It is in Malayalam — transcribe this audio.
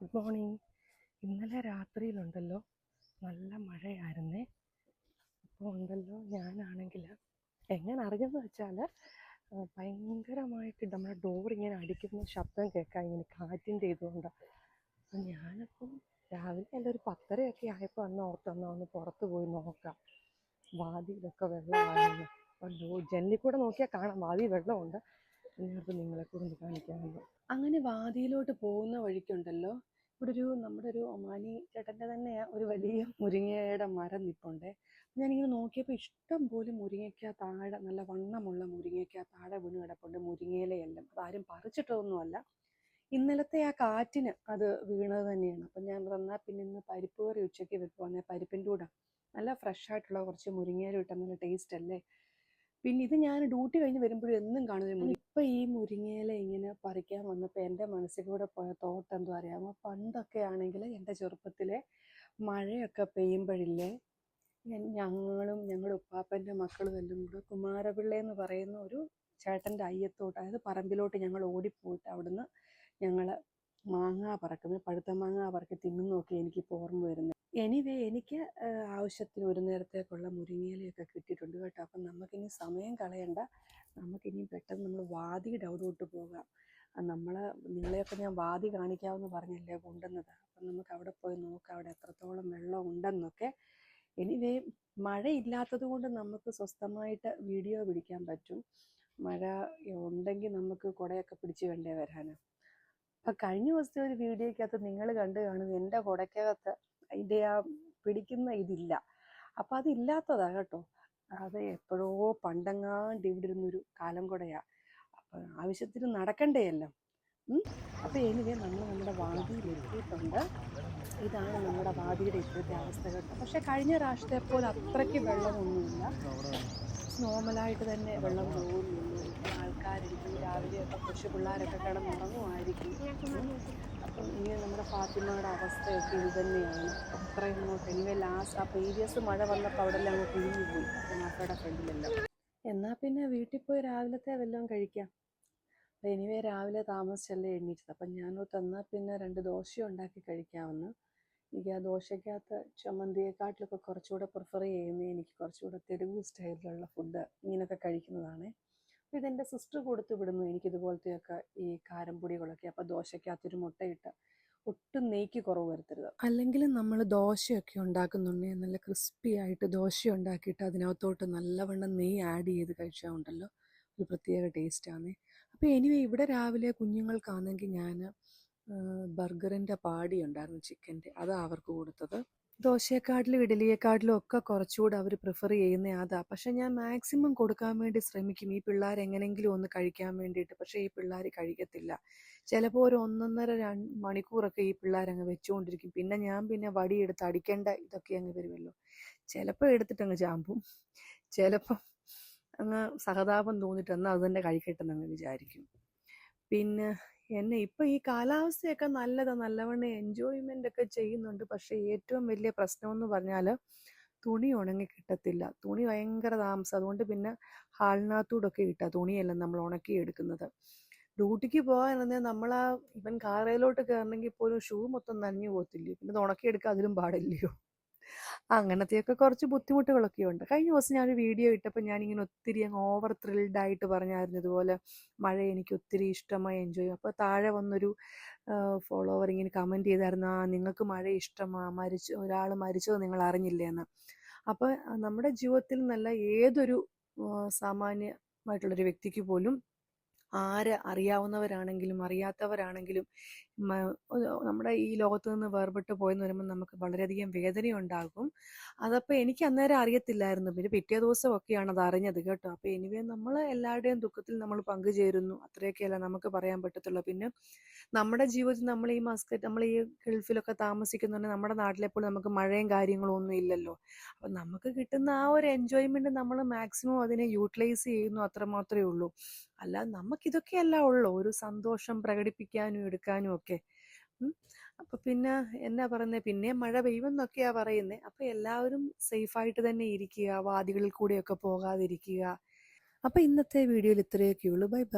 Good morning. ഇന്നലെ രാത്രിയിലുണ്ടല്ലോ നല്ല മഴയായിരുന്നേ. അപ്പോൾ ഉണ്ടല്ലോ ഞാനാണെങ്കിൽ എങ്ങനെ അറിഞ്ഞെന്ന് വെച്ചാൽ ഭയങ്കരമായിട്ട് നമ്മുടെ ഡോർ ഇങ്ങനെ അടിക്കുന്ന ശബ്ദം കേൾക്കാം, ഇങ്ങനെ കാറ്റിൻ്റെ ഇതുകൊണ്ട്. അപ്പം ഞാനപ്പം രാവിലെ എല്ലാം ഒരു 10:30 ആയപ്പോൾ ഒന്ന് പുറത്ത് പോയി നോക്കാം, വാതിയിലൊക്കെ വെള്ളമായിരുന്നു. അപ്പോൾ ജനലിൽ കൂടെ നോക്കിയാൽ കാണാം വാതിൽ വെള്ളമുണ്ട്. എന്നിട്ട് നിങ്ങളെ കൂടെ ഒന്ന് കാണിക്കാമെന്ന്. അങ്ങനെ വാതിയിലോട്ട് പോകുന്ന വഴിക്കുണ്ടല്ലോ ഇവിടെ നമ്മുടെ ഒരു ഒമാനി ചേട്ടൻ്റെ തന്നെ ഒരു വലിയ മുരിങ്ങയുടെ മരം നിൽപ്പുണ്ട്. ഞാനിങ്ങനെ നോക്കിയപ്പോൾ ഇഷ്ടം പോലെ മുരിങ്ങയ്ക്ക താഴെ, നല്ല വണ്ണമുള്ള മുരിങ്ങയ്ക്ക താഴെ വീണ് കിടപ്പുണ്ട്. മുരിങ്ങയിലയെല്ലാം അതാരും പറിച്ചിട്ടൊന്നുമല്ല, ഇന്നലത്തെ ആ കാറ്റിന് അത് വീണത് തന്നെയാണ്. അപ്പം ഞാൻ എന്നാൽ പിന്നെ ഇന്ന് പരിപ്പ് കറി ഉച്ചയ്ക്ക് വെക്കുവാന്നെ, പരിപ്പിൻ്റെ കൂടെ നല്ല ഫ്രഷ് ആയിട്ടുള്ള കുറച്ച് മുരിങ്ങയില ഇട്ടാൽ നല്ല ടേസ്റ്റ് അല്ലേ. പിന്നെ ഇത് ഞാൻ ഡ്യൂട്ടി കഴിഞ്ഞ് വരുമ്പോഴും എന്നും കാണുന്നത്. ഇപ്പം ഈ മുരിങ്ങയില ഇങ്ങനെ പറിക്കാൻ വന്നപ്പോൾ എൻ്റെ മനസ്സിൽ കൂടെ പോയ തോട്ട് എന്തോ അറിയാമോ, പണ്ടൊക്കെ ആണെങ്കിൽ എൻ്റെ ചെറുപ്പത്തിലെ മഴയൊക്കെ പെയ്യുമ്പോഴില്ലേ, ഞങ്ങളുടെ ഉപ്പാപ്പൻ്റെ മക്കളും എല്ലാം കൂടെ കുമാരപിള്ള എന്ന് പറയുന്ന ഒരു ചേട്ടൻ്റെ അയ്യത്തോട്ട്, അതായത് പറമ്പിലോട്ട് ഞങ്ങൾ ഓടിപ്പോയിട്ട് അവിടുന്ന് ഞങ്ങൾ മാങ്ങ പറക്കുന്നത്, പഴുത്ത മാങ്ങ പറക്കി തിന്നുന്നൊക്കെ എനിക്കിപ്പോൾ ഓർമ്മ വരുന്നത്. എനിക്ക് ആവശ്യത്തിന് ഒരു നേരത്തേക്കുള്ള മുരിങ്ങയിലയൊക്കെ കിട്ടിയിട്ടുണ്ട് കേട്ടോ. അപ്പം നമുക്കിനി സമയം കളയണ്ട, നമുക്കിനി പെട്ടെന്ന് നമ്മൾ വാതിയുടെ അവിടോട്ട് പോകാം. നിങ്ങളെയൊക്കെ ഞാൻ വാതി കാണിക്കാമെന്ന് പറഞ്ഞല്ലേ കൊണ്ടുവന്നത്. അപ്പം നമുക്ക് അവിടെ പോയി നോക്കാം അവിടെ എത്രത്തോളം വെള്ളം ഉണ്ടെന്നൊക്കെ. മഴയില്ലാത്തത് കൊണ്ട് നമുക്ക് സ്വസ്ഥമായിട്ട് വീഡിയോ പിടിക്കാൻ പറ്റും. മഴ ഉണ്ടെങ്കിൽ നമുക്ക് കുടയൊക്കെ പിടിച്ച് വേണ്ടേ വരാൻ. അപ്പം കഴിഞ്ഞ ദിവസത്തെ ഒരു വീഡിയോയ്ക്കകത്ത് നിങ്ങൾ കണ്ടു കാണും, എൻ്റെ കുടയ്ക്കകത്ത് അതിൻ്റെ ആ പിടിക്കുന്ന ഇതില്ല. അപ്പം അതില്ലാത്തതാ കേട്ടോ, അത് എപ്പോഴോ പണ്ടെങ്ങാണ്ട് ഇവിടെ ഇരുന്നൊരു കാലം കുടയാണ്. അപ്പം ആവശ്യത്തിന് നടക്കണ്ടേയല്ലോ. അപ്പം നമ്മൾ നമ്മുടെ വാതിയിൽ എത്തിയിട്ടുണ്ട്. ഇതാണ് നമ്മുടെ വാതിയുടെ ഇപ്പോഴത്തെ അവസ്ഥ കേട്ടോ. പക്ഷെ കഴിഞ്ഞ പ്രാവശ്യത്തെ പോലെ അത്രയ്ക്ക് വെള്ളമൊന്നുമില്ല, നോർമലായിട്ട് തന്നെ വെള്ളം പോകുന്നുള്ളൂ. ആൾക്കാരെനിക്ക് രാവിലെയൊക്കെ കൊച്ചു പിള്ളേരൊക്കെ കിടന്നുറങ്ങുമായിരിക്കും. അപ്പം ഇങ്ങനെ നമ്മുടെ ഫാത്തിമയുടെ അവസ്ഥയൊക്കെ ഇത് തന്നെയാണ്. അത്രയും ലാസ്റ്റ് ആ പ്രീവിയസ് മഴ വന്നപ്പോൾ അവിടെ എല്ലാം അങ്ങ് കുഴിഞ്ഞു പോയി ഫാത്തിമാക്കയുടെ ഫ്രണ്ടിലെല്ലാം. എന്നാൽ പിന്നെ വീട്ടിൽ പോയി രാവിലത്തെ വല്ലതും കഴിക്കാം. അപ്പം രാവിലെ താമസിച്ചല്ലേ എണ്ണീറ്റത്. അപ്പം ഞാനോട്ട് എന്നാൽ പിന്നെ 2 ദോശ ഉണ്ടാക്കി കഴിക്കാമെന്ന്. എനിക്ക് ആ ദോശയ്ക്കകത്ത് ചമ്മന്തിയെക്കാട്ടിലൊക്കെ കുറച്ചുകൂടെ പ്രിഫർ ചെയ്യുന്നത്, എനിക്ക് കുറച്ചുകൂടെ തെരുവ് സ്റ്റൈലിലുള്ള ഫുഡ് ഇങ്ങനെയൊക്കെ കഴിക്കുന്നതാണ്. അപ്പോൾ ഇതെൻ്റെ സിസ്റ്റർ കൊടുത്ത് വിടുന്നു എനിക്കിതുപോലത്തെയൊക്കെ ഈ കാരംപൊടികളൊക്കെ. അപ്പോൾ ദോശയ്ക്കകത്തൊരു മുട്ടയിട്ട് ഒട്ടും നെയ്ക്ക് കുറവ് വരുത്തരുത്. അല്ലെങ്കിൽ നമ്മൾ ദോശയൊക്കെ ഉണ്ടാക്കുന്നുണ്ടെങ്കിൽ നല്ല ക്രിസ്പി ആയിട്ട് ദോശ ഉണ്ടാക്കിയിട്ട് അതിനകത്തോട്ട് നല്ലവണ്ണം നെയ്യ് ആഡ് ചെയ്ത് കഴിച്ചാൽ ഉണ്ടല്ലോ ഒരു പ്രത്യേക ടേസ്റ്റാണ്. അപ്പോൾ ഇവിടെ രാവിലെ കുഞ്ഞുങ്ങൾക്കാണെങ്കിൽ ഞാൻ ബർഗറിൻ്റെ പാടി ഉണ്ടായിരുന്നു, ചിക്കൻ്റെ, അതാണ് അവർക്ക് കൊടുത്തത്. ദോശയെക്കാട്ടിലും ഇഡലിയെക്കാട്ടിലും ഒക്കെ കുറച്ചുകൂടെ അവർ പ്രിഫർ ചെയ്യുന്നത് അതാ. പക്ഷെ ഞാൻ മാക്സിമം കൊടുക്കാൻ വേണ്ടി ശ്രമിക്കും, ഈ പിള്ളേർ എങ്ങനെയെങ്കിലും ഒന്ന് കഴിക്കാൻ വേണ്ടിയിട്ട്. പക്ഷേ ഈ പിള്ളേർ കഴിക്കത്തില്ല. ചിലപ്പോൾ ഒരു 1.5-2 മണിക്കൂറൊക്കെ ഈ പിള്ളേരങ്ങ് വെച്ചുകൊണ്ടിരിക്കും. പിന്നെ ഞാൻ വടിയെടുത്ത് അടിക്കേണ്ട ഇതൊക്കെ അങ്ങ് വരുമല്ലോ. ചിലപ്പോൾ എടുത്തിട്ടങ്ങ് ചാമ്പും, ചിലപ്പം അങ്ങ് സഹതാപം തോന്നിയിട്ട് എന്നാൽ അത് തന്നെ കഴിക്കട്ടെന്നങ്ങ് വിചാരിക്കും. പിന്നെ ഇപ്പം ഈ കാലാവസ്ഥയൊക്കെ നല്ലതാണ്, നല്ലവണ്ണം എൻജോയ്മെൻ്റ് ഒക്കെ ചെയ്യുന്നുണ്ട്. പക്ഷേ ഏറ്റവും വലിയ പ്രശ്നമെന്ന് പറഞ്ഞാൽ തുണി ഉണങ്ങി കിട്ടത്തില്ല. തുണി ഭയങ്കര താമസം. അതുകൊണ്ട് പിന്നെ ഹാളിനകത്തൂടൊക്കെ ഇട്ടാൽ തുണിയെല്ലാം നമ്മൾ ഉണക്കിയെടുക്കുന്നത്. ഡ്യൂട്ടിക്ക് പോകാൻ നമ്മൾ ഇവൻ കാറയിലോട്ട് കയറണമെങ്കിൽ പോലും ഷൂ മൊത്തം നനഞ്ഞു പോകത്തില്ലേ, പിന്നെ ഇത് ഉണക്കിയെടുക്കുക അതിലും പാടില്ലയോ. അങ്ങനത്തെയൊക്കെ കുറച്ച് ബുദ്ധിമുട്ടുകളൊക്കെ ഉണ്ട്. കഴിഞ്ഞ ദിവസം ഞാനൊരു വീഡിയോ ഇട്ടപ്പോൾ ഞാനിങ്ങനെ ഒത്തിരി അങ്ങ് ഓവർ ത്രിൽഡ് ആയിട്ട് പറഞ്ഞായിരുന്നു ഇതുപോലെ മഴ എനിക്ക് ഒത്തിരി ഇഷ്ടമായി, എൻജോയ് ചെയ്യും. അപ്പോൾ താഴെ വന്നൊരു ഫോളോവർ ഇങ്ങനെ കമൻറ്റ് ചെയ്തായിരുന്നു, നിങ്ങൾക്ക് മഴ ഇഷ്ടമാണ്, ഒരാൾ മരിച്ചത് നിങ്ങൾ അറിഞ്ഞില്ലേന്ന്. അപ്പോൾ നമ്മുടെ ജീവിതത്തിൽ നല്ല ഏതൊരു സാമാന്യമായിട്ടുള്ളൊരു വ്യക്തിക്ക് പോലും, അറിയാവുന്നവരാണെങ്കിലും അറിയാത്തവരാണെങ്കിലും, നമ്മുടെ ഈ ലോകത്ത് നിന്ന് വേർപെട്ട് പോയെന്ന് വരുമ്പോൾ നമുക്ക് വളരെയധികം വേദനയുണ്ടാകും. അതപ്പോൾ എനിക്ക് അന്നേരം അറിയത്തില്ലായിരുന്നു, പിന്നെ പിറ്റേ ദിവസമൊക്കെയാണ് അത് അറിഞ്ഞത് കേട്ടോ. അപ്പോൾ നമ്മൾ എല്ലാവരുടെയും ദുഃഖത്തിൽ നമ്മൾ പങ്കുചേരുന്നു, അത്രയൊക്കെയല്ല നമുക്ക് പറയാൻ പറ്റത്തുള്ളൂ. പിന്നെ നമ്മുടെ ജീവിതത്തിൽ നമ്മൾ ഈ ഗൾഫിലൊക്കെ താമസിക്കുന്നുണ്ടെങ്കിൽ നമ്മുടെ നാട്ടിലെപ്പോഴും നമുക്ക് മഴയും കാര്യങ്ങളും ഒന്നും ഇല്ലല്ലോ. അപ്പം നമുക്ക് കിട്ടുന്ന ആ ഒരു എൻജോയ്മെൻറ്റ് നമ്മൾ മാക്സിമം അതിനെ യൂട്ടിലൈസ് ചെയ്യുന്നു, അത്രമാത്രമേ ഉള്ളൂ. അല്ലാതെ നമുക്കിതൊക്കെയല്ല ഉള്ളൂ, ഒരു സന്തോഷം പ്രകടിപ്പിക്കാനും എടുക്കാനും ഒക്കെ. അപ്പം പിന്നെ എന്നാ പറയുന്നത്, പിന്നെ മഴ പെയ്യുമെന്നൊക്കെയാ പറയുന്നത്. അപ്പം എല്ലാവരും സേഫായിട്ട് തന്നെ ഇരിക്കുക, വാദികളിൽ കൂടെയൊക്കെ പോകാതിരിക്കുക. അപ്പം ഇന്നത്തെ വീഡിയോയിൽ ഇത്രയൊക്കെയുള്ളൂ. Bye bye.